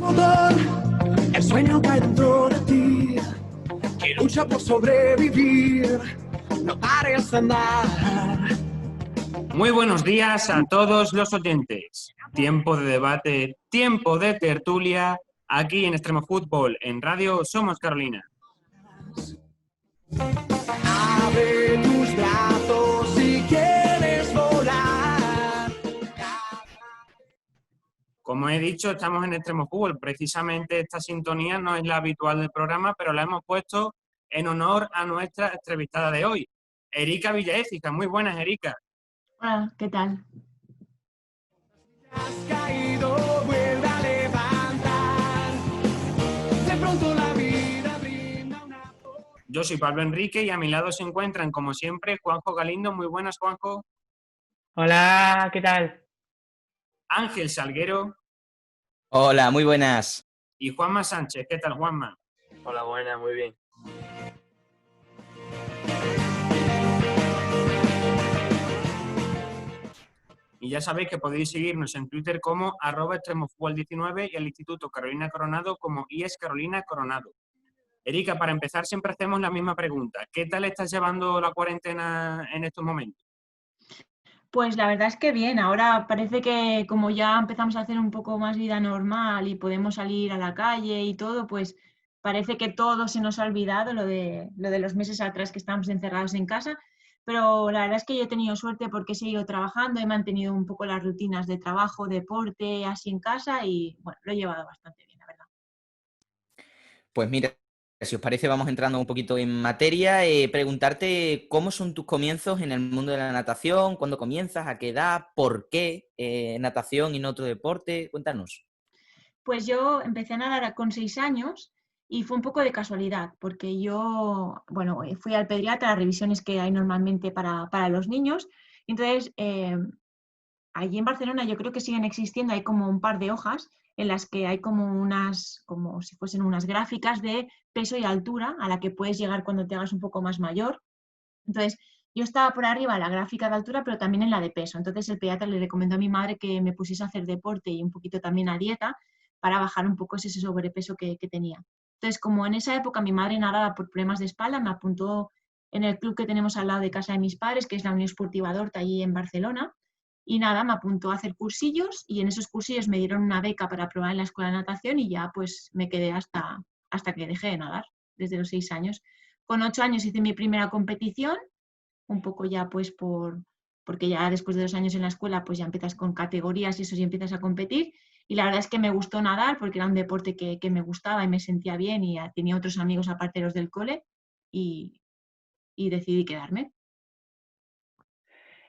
motor, el sueño que hay dentro de ti, que lucha por sobrevivir, no pares de andar. Muy buenos días a todos los oyentes. Tiempo de debate, tiempo de tertulia, aquí en Extremo Fútbol, en Radio Somos Carolina. Abre tus brazos si quieres volar. Como he dicho, estamos en Extremo Fútbol. Precisamente esta sintonía no es la habitual del programa, pero la hemos puesto en honor a nuestra entrevistada de hoy, Erika Villaécija. Muy buenas, Erika. Hola, ¿qué tal? Has caído, vuelve a levantar. De pronto la vida brinda una... Yo soy Pablo Enrique y a mi lado se encuentran, como siempre, Juanjo Galindo. Muy buenas, Juanjo. Hola, ¿qué tal? Ángel Salguero Hola, muy buenas. y Juanma Sánchez. ¿Qué tal, Juanma? Hola, buena, muy bien. Y ya sabéis que podéis seguirnos en Twitter como @extremofutbol19 y al Instituto Carolina Coronado como IES Carolina Coronado. Erika, para empezar siempre hacemos la misma pregunta. ¿Qué tal estás llevando la cuarentena en estos momentos? Pues la verdad es que bien, ahora parece que como ya empezamos a hacer un poco más vida normal y podemos salir a la calle y todo, pues parece que todo se nos ha olvidado, lo de los meses atrás que estábamos encerrados en casa, pero la verdad es que yo he tenido suerte porque he seguido trabajando, he mantenido un poco las rutinas de trabajo, deporte, así en casa y bueno, lo he llevado bastante bien, la verdad. Pues mira, si os parece, vamos entrando un poquito en materia. Preguntarte cómo son tus comienzos en el mundo de la natación, cuándo comienzas, a qué edad, por qué natación y no otro deporte. Cuéntanos. Pues yo empecé a nadar con 6 años y fue un poco de casualidad, porque yo, bueno, fui al pediatra a revisiones que hay normalmente para los niños. Entonces, allí en Barcelona yo creo que siguen existiendo, hay como un par de hojas en las que hay como unas, como si fuesen unas gráficas de peso y altura a la que puedes llegar cuando te hagas un poco más mayor. Entonces, yo estaba por arriba en la gráfica de altura, pero también en la de peso. Entonces, el pediatra le recomendó a mi madre que me pusiese a hacer deporte y un poquito también a dieta para bajar un poco ese sobrepeso que tenía. Entonces, como en esa época mi madre nadaba por problemas de espalda, me apuntó en el club que tenemos al lado de casa de mis padres, que es la Unión Esportiva d'Horta, allí en Barcelona. Y nada, me apuntó a hacer cursillos y en esos cursillos me dieron una beca para probar en la escuela de natación y ya pues me quedé hasta que dejé de nadar, desde los 6 años. Con 8 años hice mi primera competición, un poco ya pues porque ya después de 2 años en la escuela pues ya empiezas con categorías y eso y empiezas a competir. Y la verdad es que me gustó nadar porque era un deporte que me gustaba y me sentía bien y tenía otros amigos aparte de los del cole y, y decidí quedarme.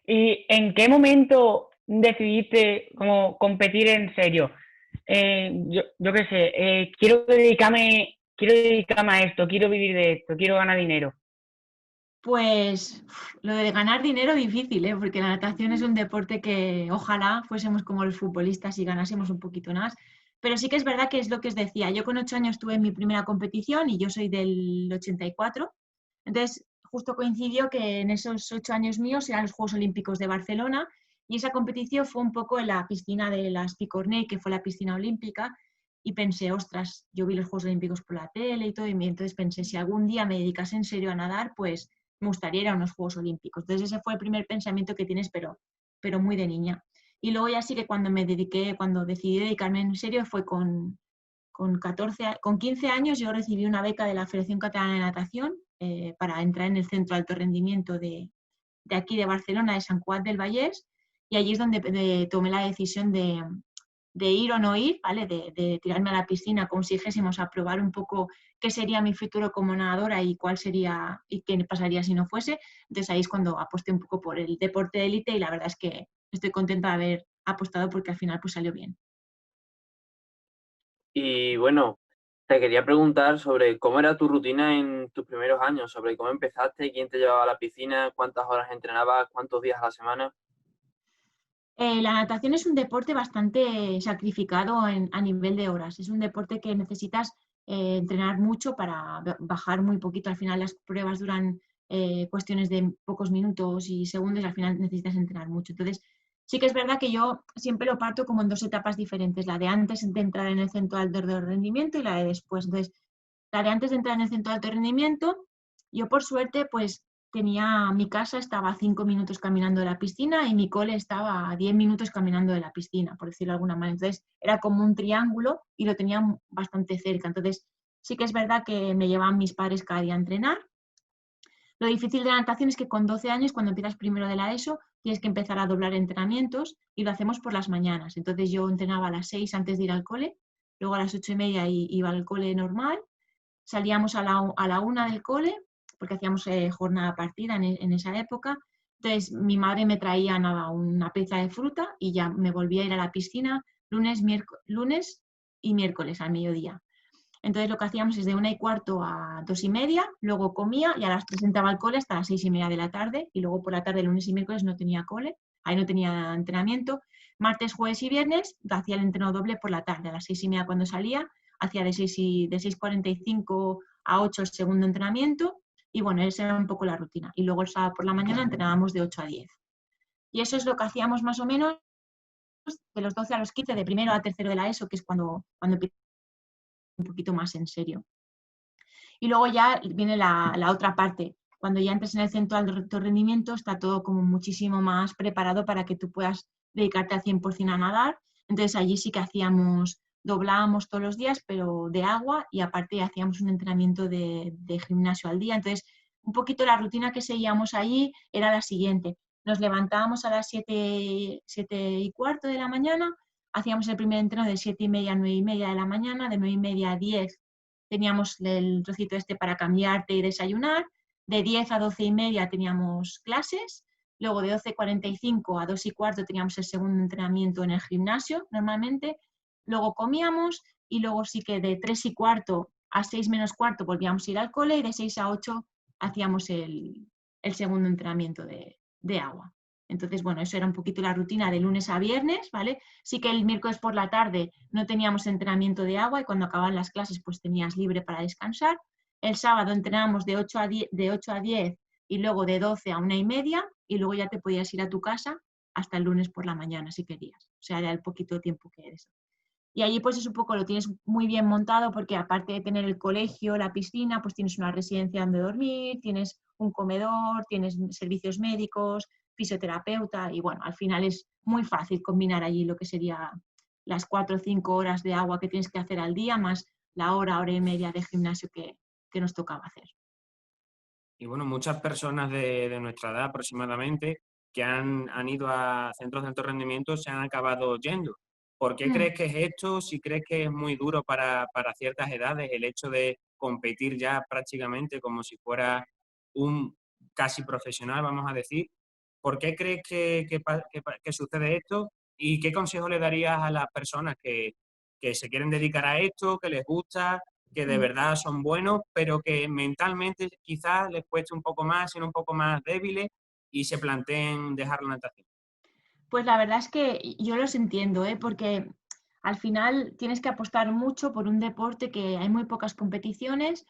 ¿Y en qué momento decidiste como competir en serio? Yo qué sé, quiero dedicarme a esto, quiero vivir de esto, quiero ganar dinero. Pues lo de ganar dinero difícil, ¿eh? Porque la natación es un deporte que ojalá fuésemos como los futbolistas y ganásemos un poquito más. Pero sí que es verdad que es lo que os decía. Yo con 8 años tuve mi primera competición y yo soy del 84. Entonces, justo coincidió que en esos 8 años míos eran los Juegos Olímpicos de Barcelona y esa competición fue un poco en la piscina de las Picornell, que fue la piscina olímpica. Y pensé, ostras, yo vi los Juegos Olímpicos por la tele y todo, y entonces pensé, si algún día me dedicase en serio a nadar, pues me gustaría ir a unos Juegos Olímpicos. Entonces ese fue el primer pensamiento que tienes, pero muy de niña. Y luego ya sí que cuando decidí dedicarme en serio fue con 15 años yo recibí una beca de la Federación Catalana de Natación para entrar en el Centro de Alto Rendimiento de aquí de Barcelona, de Sant Cugat del Vallès, y allí es donde tomé la decisión de ir o no ir, ¿vale? De tirarme a la piscina, como si dijésemos, a probar un poco qué sería mi futuro como nadadora y cuál sería y qué pasaría si no fuese. Entonces ahí es cuando aposté un poco por el deporte de élite y la verdad es que estoy contenta de haber apostado porque al final pues salió bien. Y bueno, te quería preguntar sobre cómo era tu rutina en tus primeros años, sobre cómo empezaste, quién te llevaba a la piscina, cuántas horas entrenabas, cuántos días a la semana. La natación es un deporte bastante sacrificado a nivel de horas. Es un deporte que necesitas entrenar mucho para bajar muy poquito. Al final las pruebas duran cuestiones de pocos minutos y segundos. Al final necesitas entrenar mucho. Entonces, Sí que es verdad que yo siempre lo parto como en 2 etapas diferentes, la de antes de entrar en el centro de alto rendimiento y la de después. Entonces, la de antes de entrar en el centro de alto rendimiento, yo por suerte pues mi casa estaba a 5 minutos caminando de la piscina y mi cole estaba a 10 minutos caminando de la piscina, por decirlo de alguna manera. Entonces, era como un triángulo y lo tenía bastante cerca. Entonces, sí que es verdad que me llevaban mis padres cada día a entrenar. Lo difícil de la natación es que con 12 años, cuando empiezas primero de la ESO, tienes que empezar a doblar entrenamientos y lo hacemos por las mañanas. Entonces yo entrenaba a las 6 antes de ir al cole, luego a las 8:30 iba al cole normal, salíamos a la 1 del cole, porque hacíamos jornada partida en esa época. Entonces mi madre me traía nada, una pieza de fruta y ya me volvía a ir a la piscina lunes y miércoles al mediodía. Entonces lo que hacíamos es de 1:15 a 2:30, luego comía y a las 3 entraba al cole hasta las 6:30 de la tarde y luego por la tarde, lunes y miércoles no tenía cole, ahí no tenía entrenamiento. Martes, jueves y viernes hacía el entreno doble por la tarde, a las 6:30 cuando salía, hacía de 6:45 a 8 el segundo entrenamiento y bueno, esa era un poco la rutina. Y luego el sábado por la mañana entrenábamos de 8 a 10. Y eso es lo que hacíamos más o menos de los 12 a los 15, de primero a tercero de la ESO, que es cuando empieza un poquito más en serio. Y luego ya viene la otra parte. Cuando ya entres en el centro de alto rendimiento está todo como muchísimo más preparado para que tú puedas dedicarte al 100% a nadar. Entonces allí sí que doblábamos todos los días, pero de agua y aparte hacíamos un entrenamiento de gimnasio al día. Entonces un poquito la rutina que seguíamos allí era la siguiente. Nos levantábamos a las 7:15 de la mañana, hacíamos el primer entreno de 7:30 a 9:30 de la mañana, de 9:30 a 10 teníamos el trocito para cambiarte y desayunar, de 10 a 12:30 teníamos clases, luego de 12:45 a 2:15 teníamos el segundo entrenamiento en el gimnasio normalmente, luego comíamos y luego sí que de 3:15 a 6:15 volvíamos a ir al cole y de 6 a 8 hacíamos el segundo entrenamiento de agua. Entonces, bueno, eso era un poquito la rutina de lunes a viernes, ¿vale? Sí que el miércoles por la tarde no teníamos entrenamiento de agua y cuando acababan las clases pues tenías libre para descansar. El sábado entrenábamos de 8 a 10 y luego de 12 a 1:30 y luego ya te podías ir a tu casa hasta el lunes por la mañana si querías. O sea, era el poquito tiempo que eres. Y allí pues es un poco, lo tienes muy bien montado porque aparte de tener el colegio, la piscina, pues tienes una residencia donde dormir, tienes un comedor, tienes servicios médicos, fisioterapeuta y bueno, al final es muy fácil combinar allí lo que sería las 4 o 5 horas de agua que tienes que hacer al día más la hora y media de gimnasio que nos tocaba hacer. Y bueno, muchas personas de nuestra edad aproximadamente que han ido a centros de alto rendimiento se han acabado yendo. ¿Por qué crees que es esto? Si crees que es muy duro para ciertas edades el hecho de competir ya prácticamente como si fuera un casi profesional, vamos a decir. ¿Por qué crees que sucede esto? ¿Y qué consejo le darías a las personas que se quieren dedicar a esto, que les gusta, que de verdad son buenos, pero que mentalmente quizás les cueste un poco más, ser un poco más débiles y se planteen dejar la natación? Pues la verdad es que yo los entiendo, porque al final tienes que apostar mucho por un deporte que hay muy pocas competiciones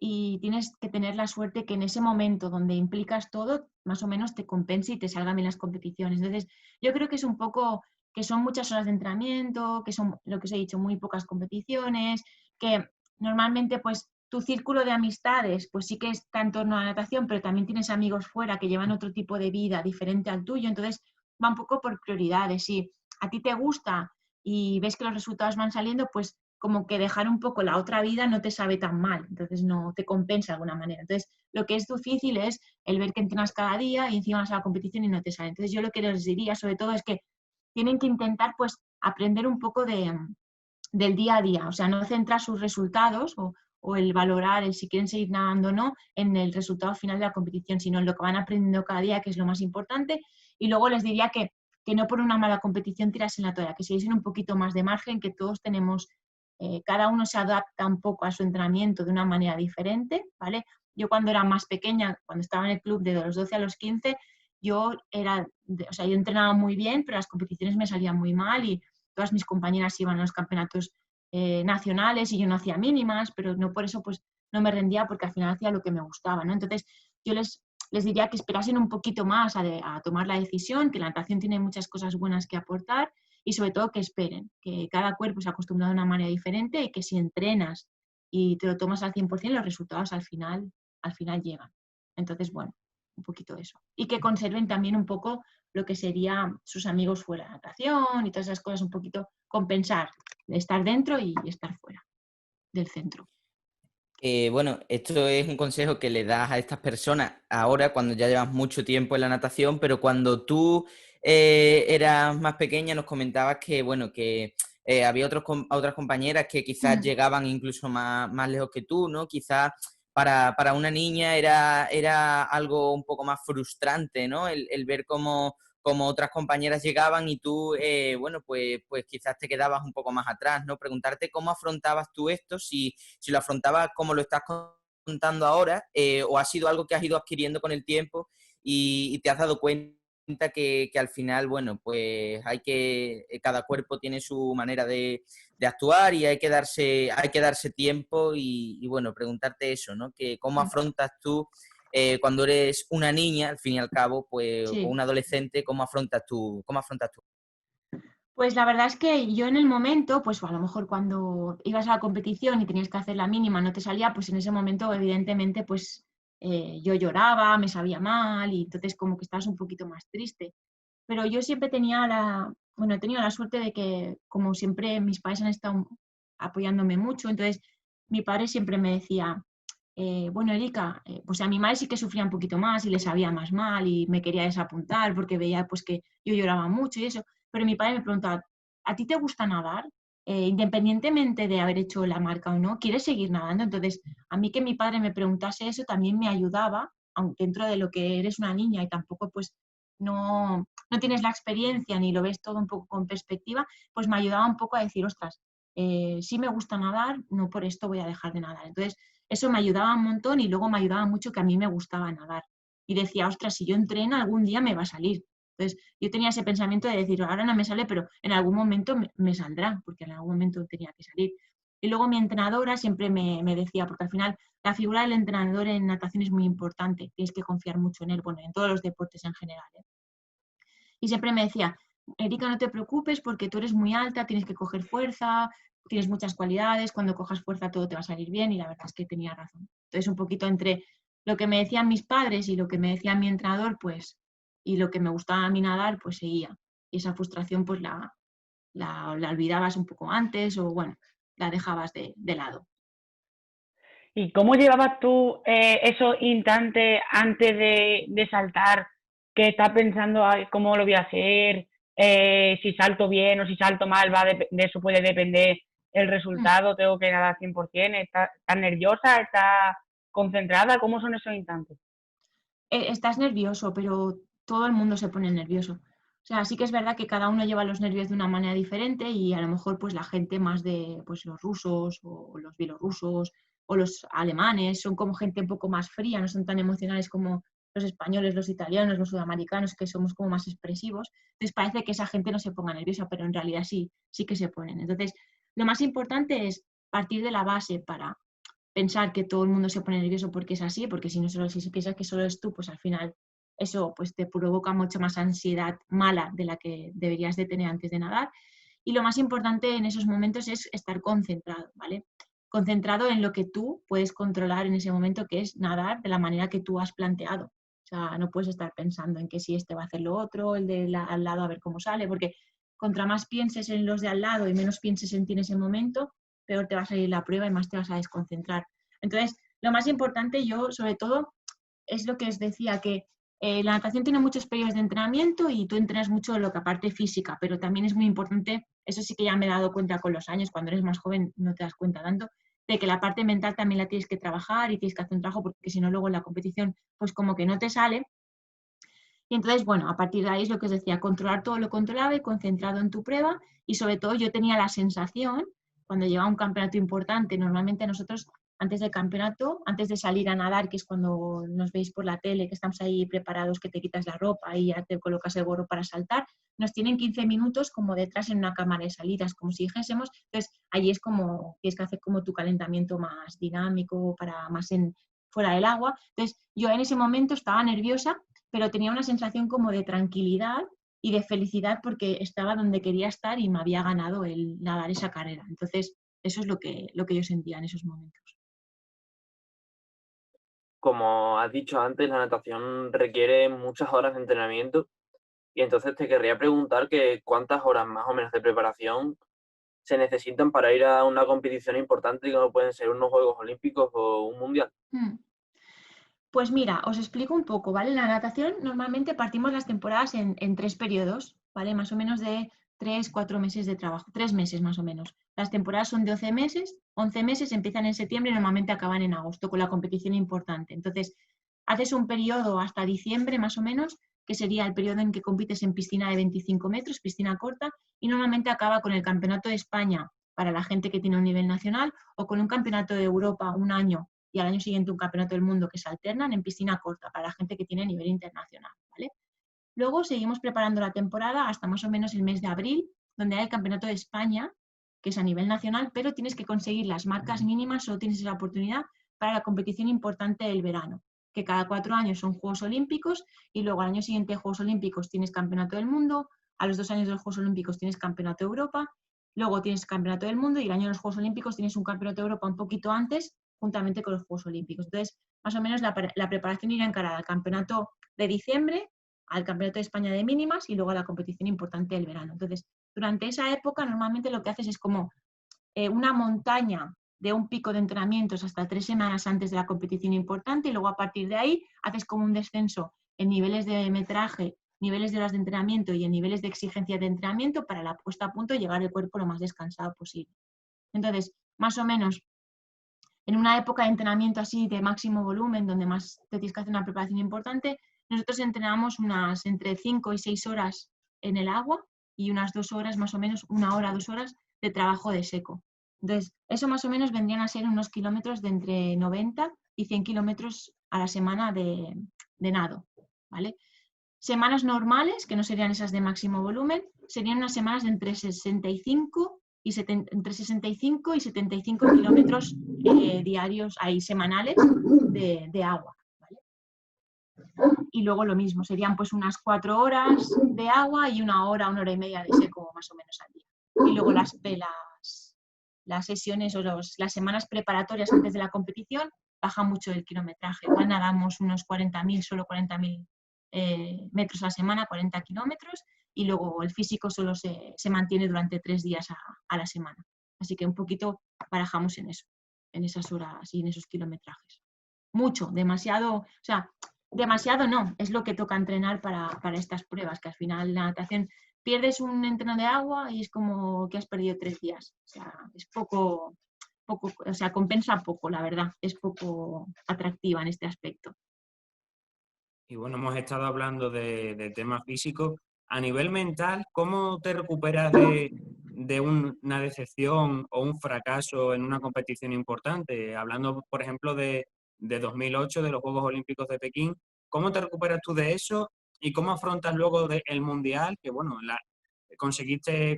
y tienes que tener la suerte que en ese momento donde implicas todo, más o menos te compense y te salgan bien las competiciones. Entonces, yo creo que es un poco que son muchas horas de entrenamiento, que son, lo que os he dicho, muy pocas competiciones, que normalmente pues tu círculo de amistades pues sí que está en torno a la natación, pero también tienes amigos fuera que llevan otro tipo de vida diferente al tuyo, entonces va un poco por prioridades. Si a ti te gusta y ves que los resultados van saliendo, pues como que dejar un poco la otra vida no te sabe tan mal, entonces no te compensa de alguna manera. Entonces, lo que es difícil es el ver que entrenas cada día y encima vas a la competición y no te sale. Entonces, yo lo que les diría sobre todo es que tienen que intentar pues aprender un poco del día a día, o sea, no centrar sus resultados o el valorar el si quieren seguir nadando o no en el resultado final de la competición, sino en lo que van aprendiendo cada día, que es lo más importante. Y luego les diría que no por una mala competición tiras en la toalla, que se diesen un poquito más de margen, que todos tenemos, cada uno se adapta un poco a su entrenamiento de una manera diferente, ¿vale? Yo cuando era más pequeña, cuando estaba en el club de los 12 a los 15, yo entrenaba muy bien, pero las competiciones me salían muy mal y todas mis compañeras iban a los campeonatos nacionales y yo no hacía mínimas, pero no por eso pues no me rendía porque al final hacía lo que me gustaba, ¿no? Entonces yo les les diría que esperasen un poquito más a tomar la decisión, que la natación tiene muchas cosas buenas que aportar y sobre todo que esperen, que cada cuerpo se ha acostumbrado de una manera diferente y que si entrenas y te lo tomas al 100%, los resultados al final llegan. Entonces, bueno, un poquito eso. Y que conserven también un poco lo que serían sus amigos fuera de natación y todas esas cosas, un poquito compensar, estar dentro y estar fuera del centro. Bueno, esto es un consejo que le das a estas personas ahora cuando ya llevas mucho tiempo en la natación, pero cuando tú eras más pequeña nos comentabas que, bueno, que había otras compañeras que quizás llegaban incluso más lejos que tú, ¿no? Quizás para una niña era algo un poco más frustrante, ¿no? El ver cómo otras compañeras llegaban y tú, bueno, pues quizás te quedabas un poco más atrás, ¿no? Preguntarte cómo afrontabas tú esto, si lo afrontabas como lo estás contando ahora, o ha sido algo que has ido adquiriendo con el tiempo y te has dado cuenta que al final, bueno, pues cada cuerpo tiene su manera de actuar y hay que darse tiempo y bueno, preguntarte eso, ¿no? Que cómo afrontas tú cuando eres una niña, al fin y al cabo, pues, o Sí. un adolescente, ¿cómo afrontas tú? Pues la verdad es que yo en el momento, pues a lo mejor cuando ibas a la competición y tenías que hacer la mínima, no te salía, pues en ese momento evidentemente pues yo lloraba, me sabía mal y entonces como que estabas un poquito más triste. Pero yo siempre he tenido la suerte de que como siempre mis padres han estado apoyándome mucho, entonces mi padre siempre me decía, bueno, Erika, pues a mi madre sí que sufría un poquito más y le sabía más mal y me quería desapuntar porque veía pues que yo lloraba mucho y eso, pero mi padre me preguntaba, ¿a ti te gusta nadar? Independientemente de haber hecho la marca o no, ¿quieres seguir nadando? Entonces, a mí que mi padre me preguntase eso también me ayudaba, aunque dentro de lo que eres una niña y tampoco pues no tienes la experiencia ni lo ves todo un poco con perspectiva, pues me ayudaba un poco a decir, ostras, sí me gusta nadar, no por esto voy a dejar de nadar. Entonces, eso me ayudaba un montón y luego me ayudaba mucho que a mí me gustaba nadar. Y decía, ostras, si yo entreno, algún día me va a salir. Entonces, yo tenía ese pensamiento de decir, ahora no me sale, pero en algún momento me saldrá, porque en algún momento tenía que salir. Y luego mi entrenadora siempre me decía, porque al final la figura del entrenador en natación es muy importante, tienes que confiar mucho en él, bueno, en todos los deportes en general. Y siempre me decía, Erika, no te preocupes porque tú eres muy alta, tienes que coger fuerza, tienes muchas cualidades, cuando cojas fuerza todo te va a salir bien y la verdad es que tenía razón. Entonces un poquito entre lo que me decían mis padres y lo que me decía mi entrenador, pues, y lo que me gustaba a mí nadar, pues seguía. Y esa frustración pues la olvidabas un poco antes o bueno, la dejabas de lado. ¿Y cómo llevabas tú esos instantes antes de saltar? Que estás pensando "Ay, cómo lo voy a hacer, si salto bien o si salto mal, de eso puede depender el resultado, tengo que nadar 100%, ¿estás nerviosa, estás concentrada? ¿Cómo son esos instantes? Estás nervioso, pero todo el mundo se pone nervioso. O sea, sí que es verdad que cada uno lleva los nervios de una manera diferente y a lo mejor pues la gente más de pues, los rusos o los bielorrusos o los alemanes son como gente un poco más fría, no son tan emocionales como los españoles, los italianos, los sudamericanos, que somos como más expresivos. Entonces parece que esa gente no se ponga nerviosa, pero en realidad sí que se ponen. Entonces, lo más importante es partir de la base para pensar que todo el mundo se pone nervioso porque es así, porque si no solo si piensas que solo es tú, pues al final eso pues te provoca mucha más ansiedad mala de la que deberías de tener antes de nadar. Y lo más importante en esos momentos es estar concentrado, ¿vale? Concentrado en lo que tú puedes controlar en ese momento, que es nadar de la manera que tú has planteado. O sea, no puedes estar pensando en que si este va a hacer lo otro, el de al lado a ver cómo sale, porque contra más pienses en los de al lado y menos pienses en ti en ese momento, peor te va a salir la prueba y más te vas a desconcentrar. Entonces, lo más importante yo, sobre todo, es lo que os decía, que la natación tiene muchos periodos de entrenamiento y tú entrenas mucho lo que aparte física, pero también es muy importante, eso sí que ya me he dado cuenta con los años, cuando eres más joven no te das cuenta tanto, de que la parte mental también la tienes que trabajar y tienes que hacer un trabajo porque si no luego en la competición pues como que no te sale. Y entonces, bueno, a partir de ahí es lo que os decía, controlar todo lo controlable, concentrado en tu prueba y sobre todo yo tenía la sensación, cuando llegaba un campeonato importante, normalmente nosotros antes del campeonato, antes de salir a nadar, que es cuando nos veis por la tele, que estamos ahí preparados, que te quitas la ropa y ya te colocas el gorro para saltar, nos tienen 15 minutos como detrás en una cámara de salidas, como si dijésemos, entonces allí es como, tienes que hacer como tu calentamiento más dinámico, para más fuera del agua. Entonces yo en ese momento estaba nerviosa, pero tenía una sensación como de tranquilidad y de felicidad porque estaba donde quería estar y me había ganado el nadar esa carrera. Entonces eso es lo que yo sentía en esos momentos. Como has dicho antes, la natación requiere muchas horas de entrenamiento y entonces te querría preguntar que cuántas horas más o menos de preparación se necesitan para ir a una competición importante como pueden ser unos Juegos Olímpicos o un Mundial. Pues mira, os explico un poco, ¿vale? En la natación normalmente partimos las temporadas en 3 periodos, ¿vale? Más o menos de 3-4 meses de trabajo, 3 meses más o menos. Las temporadas son de 11 meses, empiezan en septiembre y normalmente acaban en agosto con la competición importante. Entonces, haces un periodo hasta diciembre más o menos, que sería el periodo en que compites en piscina de 25 metros, piscina corta, y normalmente acaba con el Campeonato de España para la gente que tiene un nivel nacional o con un Campeonato de Europa un año y al año siguiente un Campeonato del Mundo que se alternan en piscina corta para la gente que tiene nivel internacional, ¿vale? Luego seguimos preparando la temporada hasta más o menos el mes de abril, donde hay el Campeonato de España, que es a nivel nacional, pero tienes que conseguir las marcas mínimas, solo tienes esa oportunidad para la competición importante del verano, que cada 4 años son Juegos Olímpicos y luego al año siguiente de Juegos Olímpicos tienes Campeonato del Mundo, a los 2 años de los Juegos Olímpicos tienes Campeonato de Europa, luego tienes Campeonato del Mundo y el año de los Juegos Olímpicos tienes un Campeonato de Europa un poquito antes, juntamente con los Juegos Olímpicos. Entonces, más o menos la preparación irá encarada al Campeonato de diciembre, al Campeonato de España de mínimas y luego a la competición importante del verano. Entonces, durante esa época normalmente lo que haces es como una montaña de un pico de entrenamientos hasta 3 semanas antes de la competición importante y luego a partir de ahí haces como un descenso en niveles de metraje, niveles de horas de entrenamiento y en niveles de exigencia de entrenamiento para la puesta a punto y llegar el cuerpo lo más descansado posible. Entonces, más o menos, en una época de entrenamiento así de máximo volumen, donde más te tienes que hacer una preparación importante, nosotros entrenamos unas entre 5 y 6 horas en el agua y unas 2 horas, más o menos, 1 hora, 2 horas de trabajo de seco. Entonces, eso más o menos vendrían a ser unos kilómetros de entre 90 y 100 kilómetros a la semana de nado, ¿vale? Semanas normales, que no serían esas de máximo volumen, serían unas semanas de entre 65 y 75 kilómetros diarios, semanales de agua. ¿Vale? Y luego lo mismo, serían pues unas 4 horas de agua y 1 hora, 1 hora y media de seco más o menos al día. Y luego las sesiones o las semanas preparatorias antes de la competición baja mucho el kilometraje. Igual nadamos unos 40.000, solo 40.000 metros a la semana, 40 kilómetros, y luego el físico solo se mantiene durante 3 días a la semana. Así que un poquito barajamos en eso, en esas horas y en esos kilometrajes. Mucho, demasiado, o sea, demasiado no, es lo que toca entrenar para estas pruebas, que al final la natación pierdes un entreno de agua y es como que has perdido 3 días. O sea, es poco, o sea, compensa poco, la verdad, es poco atractiva en este aspecto. Y bueno, hemos estado hablando de temas físicos. A nivel mental, ¿cómo te recuperas de una decepción o un fracaso en una competición importante? Hablando, por ejemplo, de 2008, de los Juegos Olímpicos de Pekín, ¿cómo te recuperas tú de eso y cómo afrontas luego el Mundial? Que bueno, conseguiste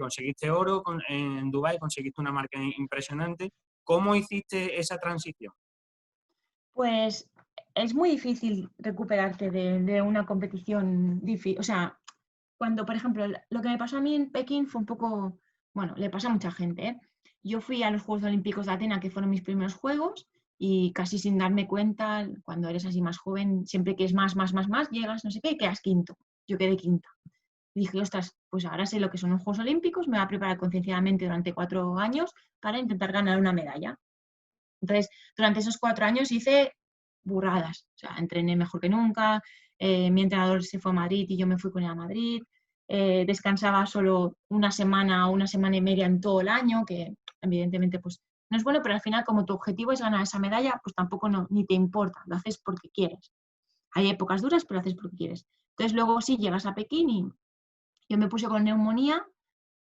oro en Dubái, conseguiste una marca impresionante. ¿Cómo hiciste esa transición? Pues es muy difícil recuperarte de una competición difícil. O sea, cuando, por ejemplo, lo que me pasó a mí en Pekín fue un poco, bueno, le pasa a mucha gente, ¿eh? Yo fui a los Juegos Olímpicos de Atenas, que fueron mis primeros juegos, y casi sin darme cuenta, cuando eres así más joven, siempre que es más, llegas, no sé qué, y quedas quinto. Yo quedé quinta. Y dije, ostras, pues ahora sé lo que son los Juegos Olímpicos, me voy a preparar concienciadamente durante 4 años para intentar ganar una medalla. Entonces, durante esos 4 años hice burradas, o sea, entrené mejor que nunca, mi entrenador se fue a Madrid y yo me fui con él a Madrid, descansaba solo 1 semana o 1 semana y media en todo el año, que evidentemente pues no es bueno, pero al final como tu objetivo es ganar esa medalla, pues tampoco ni te importa, lo haces porque quieres. Hay épocas duras, pero lo haces porque quieres. Entonces luego sí, llegas a Pekín y yo me puse con neumonía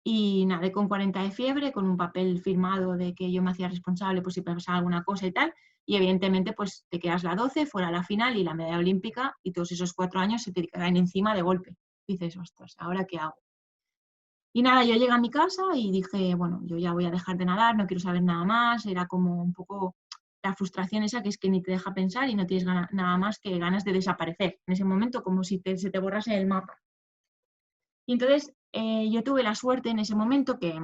y nadé con 40 de fiebre, con un papel firmado de que yo me hacía responsable pues si pasaba alguna cosa y tal, y evidentemente pues te quedas la 12, fuera la final y la medalla olímpica y todos esos 4 años se te caen encima de golpe. Dices, ostras, ¿ahora qué hago? Y nada, yo llegué a mi casa y dije, bueno, yo ya voy a dejar de nadar, no quiero saber nada más, era como un poco la frustración esa que es que ni te deja pensar y no tienes nada más que ganas de desaparecer en ese momento, como si se te borrase el mapa. Y entonces yo tuve la suerte en ese momento que,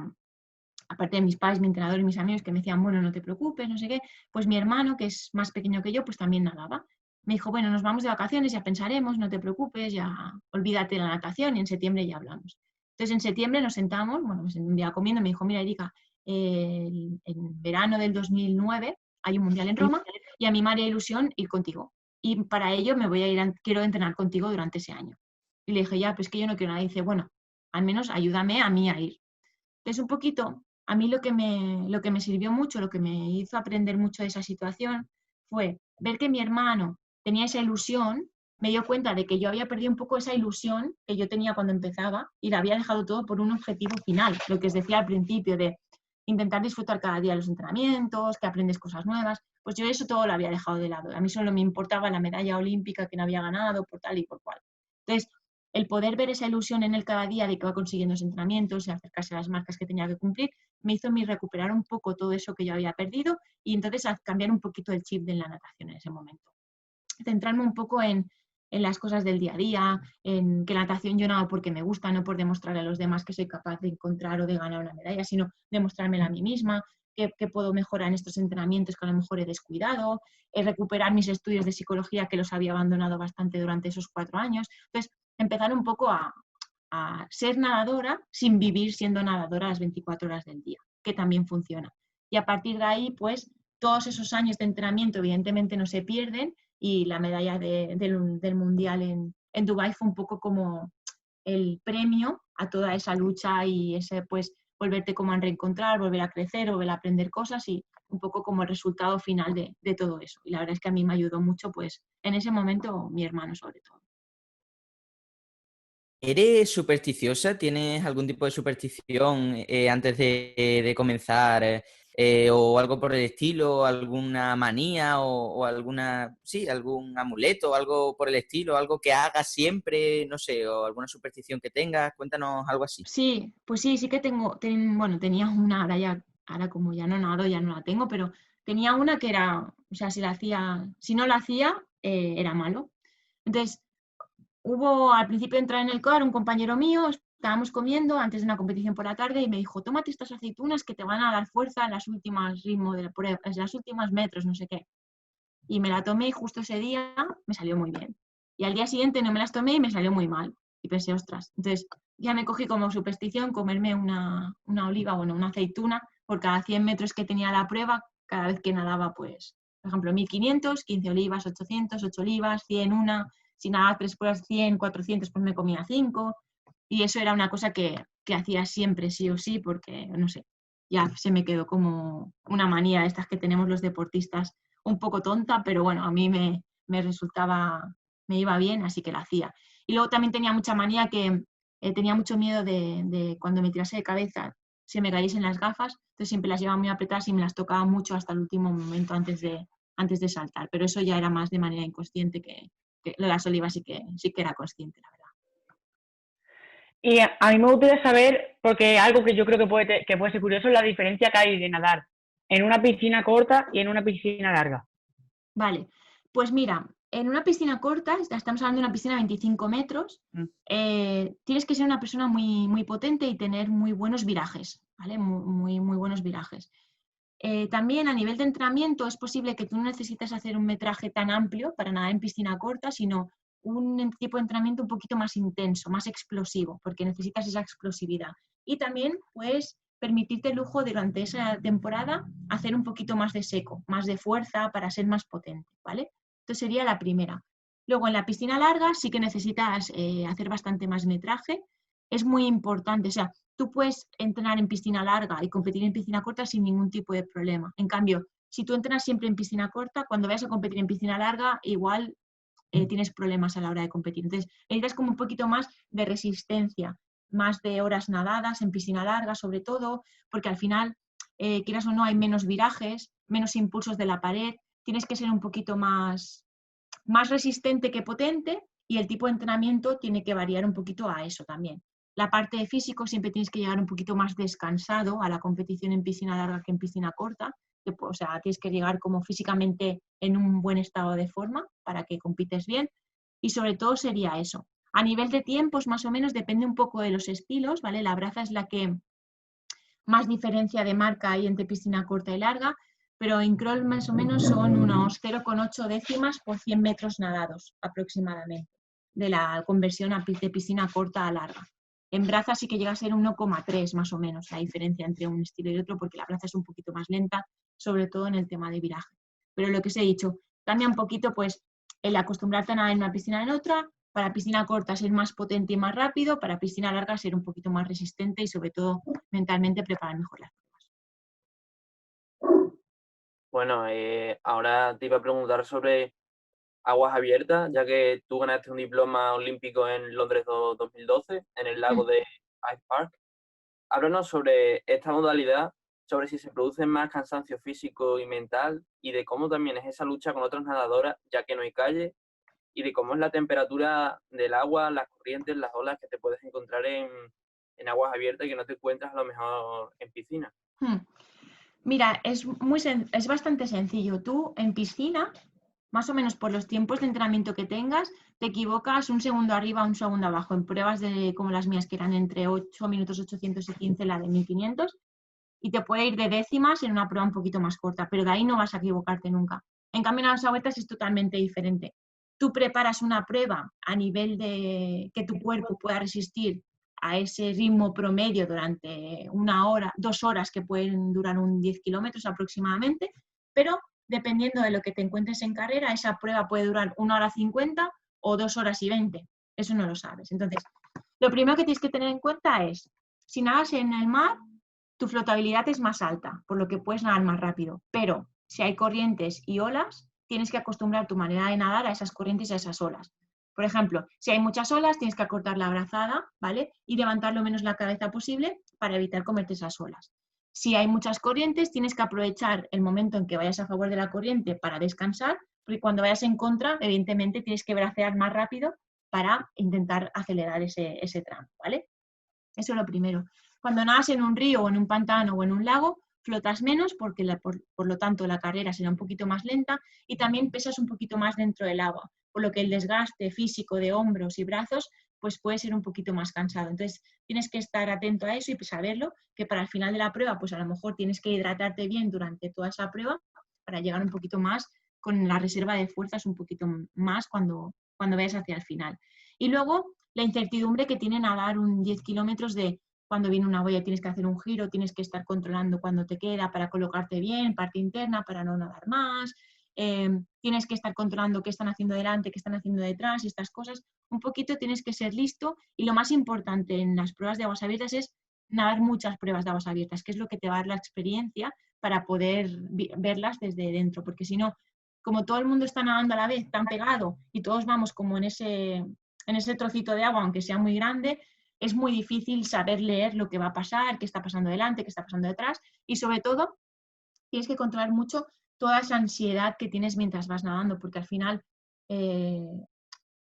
aparte de mis padres, mi entrenador y mis amigos que me decían, bueno, no te preocupes, no sé qué, pues mi hermano, que es más pequeño que yo, pues también nadaba. Me dijo, bueno, nos vamos de vacaciones, ya pensaremos, no te preocupes, ya olvídate de la natación y en septiembre ya hablamos. Entonces en septiembre nos sentamos, bueno, pues un día comiendo, me dijo, mira, Erika, en verano del 2009 hay un mundial en Roma y a mí me haría ilusión ir contigo. Y para ello me voy a ir, quiero entrenar contigo durante ese año. Y le dije, ya, pues que yo no quiero nada. Y dice, bueno, al menos ayúdame a mí a ir. Entonces un poquito, a mí lo que me sirvió mucho, lo que me hizo aprender mucho de esa situación fue ver que mi hermano tenía esa ilusión, me dio cuenta de que yo había perdido un poco esa ilusión que yo tenía cuando empezaba y la había dejado todo por un objetivo final, lo que os decía al principio de intentar disfrutar cada día los entrenamientos, que aprendes cosas nuevas, pues yo eso todo lo había dejado de lado. A mí solo me importaba la medalla olímpica que no había ganado por tal y por cual. Entonces, el poder ver esa ilusión en él cada día de que va consiguiendo los entrenamientos y acercarse a las marcas que tenía que cumplir, me hizo a mí recuperar un poco todo eso que yo había perdido y entonces a cambiar un poquito el chip de la natación en ese momento. Centrarme un poco en las cosas del día a día, en que la natación yo nado porque me gusta, no por demostrarle a los demás que soy capaz de encontrar o de ganar una medalla, sino demostrármela a mí misma, que puedo mejorar en estos entrenamientos que a lo mejor he descuidado, recuperar mis estudios de psicología que los había abandonado bastante durante esos 4 años. Entonces, empezar un poco a ser nadadora sin vivir siendo nadadora las 24 horas del día, que también funciona. Y a partir de ahí, pues, todos esos años de entrenamiento evidentemente no se pierden y la medalla del Mundial en Dubái fue un poco como el premio a toda esa lucha y ese, pues, volverte como a reencontrar, volver a crecer, volver a aprender cosas y un poco como el resultado final de todo eso. Y la verdad es que a mí me ayudó mucho, pues, en ese momento mi hermano sobre todo. ¿Eres supersticiosa? ¿Tienes algún tipo de superstición antes de comenzar o algo por el estilo, alguna manía o alguna, sí, algún amuleto o algo por el estilo, algo que hagas siempre, no sé, o alguna superstición que tengas? Cuéntanos algo así. Sí, pues sí que bueno, tenía una, ahora como ya no nado, ya no la tengo, pero tenía una que era, o sea, si no la hacía, era malo. Entonces, hubo al principio de entrar en el COAR un compañero mío, estábamos comiendo antes de una competición por la tarde y me dijo, tómate estas aceitunas que te van a dar fuerza en las últimas ritmos de la prueba, en las últimas metros, no sé qué. Y me la tomé y justo ese día me salió muy bien. Y al día siguiente no me las tomé y me salió muy mal. Y pensé, ostras, entonces ya me cogí como superstición comerme una oliva, bueno, una aceituna por cada 100 metros que tenía la prueba, cada vez que nadaba, pues, por ejemplo, 1500, 15 olivas, 800, 8 olivas, 100 una, si nadaba 3 pruebas, 100, 400, pues me comía 5. Y eso era una cosa que hacía siempre, sí o sí, porque, no sé, ya se me quedó como una manía de estas que tenemos los deportistas, un poco tonta, pero bueno, a mí me resultaba, me iba bien, así que la hacía. Y luego también tenía mucha manía que tenía mucho miedo de cuando me tirase de cabeza se me cayesen las gafas, entonces siempre las llevaba muy apretadas y me las tocaba mucho hasta el último momento antes de saltar, pero eso ya era más de manera inconsciente que lo de las olivas sí que era consciente, la verdad. Y a mí me gustaría saber, porque algo que yo creo que puede ser curioso es la diferencia que hay de nadar en una piscina corta y en una piscina larga. Vale, pues mira, en una piscina corta, estamos hablando de una piscina de 25 metros, tienes que ser una persona muy, muy potente y tener muy buenos virajes, ¿vale? Muy, muy buenos virajes. También a nivel de entrenamiento es posible que tú no necesites hacer un metraje tan amplio para nadar en piscina corta, sino un tipo de entrenamiento un poquito más intenso, más explosivo, porque necesitas esa explosividad. Y también puedes permitirte el lujo durante esa temporada hacer un poquito más de seco, más de fuerza para ser más potente, ¿vale? Entonces sería la primera. Luego en la piscina larga sí que necesitas hacer bastante más metraje. Es muy importante, o sea, tú puedes entrenar en piscina larga y competir en piscina corta sin ningún tipo de problema. En cambio, si tú entrenas siempre en piscina corta, cuando vayas a competir en piscina larga, igual tienes problemas a la hora de competir. Entonces, necesitas como un poquito más de resistencia, más de horas nadadas en piscina larga, sobre todo, porque al final, quieras o no, hay menos virajes, menos impulsos de la pared, tienes que ser un poquito más resistente que potente y el tipo de entrenamiento tiene que variar un poquito a eso también. La parte de físico siempre tienes que llegar un poquito más descansado a la competición en piscina larga que en piscina corta, o sea, tienes que llegar como físicamente en un buen estado de forma para que compites bien y sobre todo sería eso. A nivel de tiempos, más o menos, depende un poco de los estilos, ¿vale? La braza es la que más diferencia de marca hay entre piscina corta y larga, pero en crawl más o menos son unos 0,8 décimas por 100 metros nadados aproximadamente, de la conversión de piscina corta a larga. En braza sí que llega a ser 1,3 más o menos la diferencia entre un estilo y otro, porque la braza es un poquito más lenta, sobre todo en el tema de viraje. Pero lo que os he dicho, cambia un poquito pues el acostumbrarte a nadar en una piscina en otra, para piscina corta ser más potente y más rápido, para piscina larga ser un poquito más resistente y sobre todo mentalmente preparar mejor las pruebas. Bueno, ahora te iba a preguntar sobre aguas abiertas, ya que tú ganaste un diploma olímpico en Londres 2012 en el lago de Hyde Park. Háblanos sobre esta modalidad, sobre si se produce más cansancio físico y mental y de cómo también es esa lucha con otras nadadoras, ya que no hay calle, y de cómo es la temperatura del agua, las corrientes, las olas que te puedes encontrar en aguas abiertas y que no te encuentras a lo mejor en piscina. Mira, es bastante sencillo. Tú en piscina, más o menos por los tiempos de entrenamiento que tengas, te equivocas un segundo arriba, un segundo abajo, en pruebas como las mías, que eran entre 8 minutos 815, la de 1500, y te puede ir de décimas en una prueba un poquito más corta, pero de ahí no vas a equivocarte nunca. En cambio, en las aguetas es totalmente diferente. Tú preparas una prueba a nivel de que tu cuerpo pueda resistir a ese ritmo promedio durante 1 hora, 2 horas, que pueden durar 10 kilómetros aproximadamente, pero dependiendo de lo que te encuentres en carrera, esa prueba puede durar 1 hora 50 o 2 horas y 20. Eso no lo sabes. Entonces, lo primero que tienes que tener en cuenta es, si nadas en el mar, tu flotabilidad es más alta, por lo que puedes nadar más rápido, pero si hay corrientes y olas, tienes que acostumbrar tu manera de nadar a esas corrientes y a esas olas. Por ejemplo, si hay muchas olas, tienes que acortar la brazada, ¿vale? Y levantar lo menos la cabeza posible para evitar comerte esas olas. Si hay muchas corrientes, tienes que aprovechar el momento en que vayas a favor de la corriente para descansar, porque cuando vayas en contra, evidentemente tienes que bracear más rápido para intentar acelerar ese tramo, ¿vale? Eso es lo primero. Cuando nadas en un río o en un pantano o en un lago, flotas menos porque por lo tanto la carrera será un poquito más lenta y también pesas un poquito más dentro del agua, por lo que el desgaste físico de hombros y brazos pues puede ser un poquito más cansado. Entonces tienes que estar atento a eso y saberlo, que para el final de la prueba pues a lo mejor tienes que hidratarte bien durante toda esa prueba para llegar un poquito más con la reserva de fuerzas un poquito más cuando vayas hacia el final. Y luego la incertidumbre que tiene nadar 10 kilómetros de cuando viene una boya tienes que hacer un giro, tienes que estar controlando cuando te queda para colocarte bien, parte interna para no nadar más, tienes que estar controlando qué están haciendo delante, qué están haciendo detrás y estas cosas. Un poquito tienes que ser listo y lo más importante en las pruebas de aguas abiertas es nadar muchas pruebas de aguas abiertas, que es lo que te va a dar la experiencia para poder verlas desde dentro, porque si no, como todo el mundo está nadando a la vez tan pegado y todos vamos como en ese trocito de agua, aunque sea muy grande, es muy difícil saber leer lo que va a pasar, qué está pasando delante, qué está pasando detrás y sobre todo tienes que controlar mucho toda esa ansiedad que tienes mientras vas nadando, porque al final,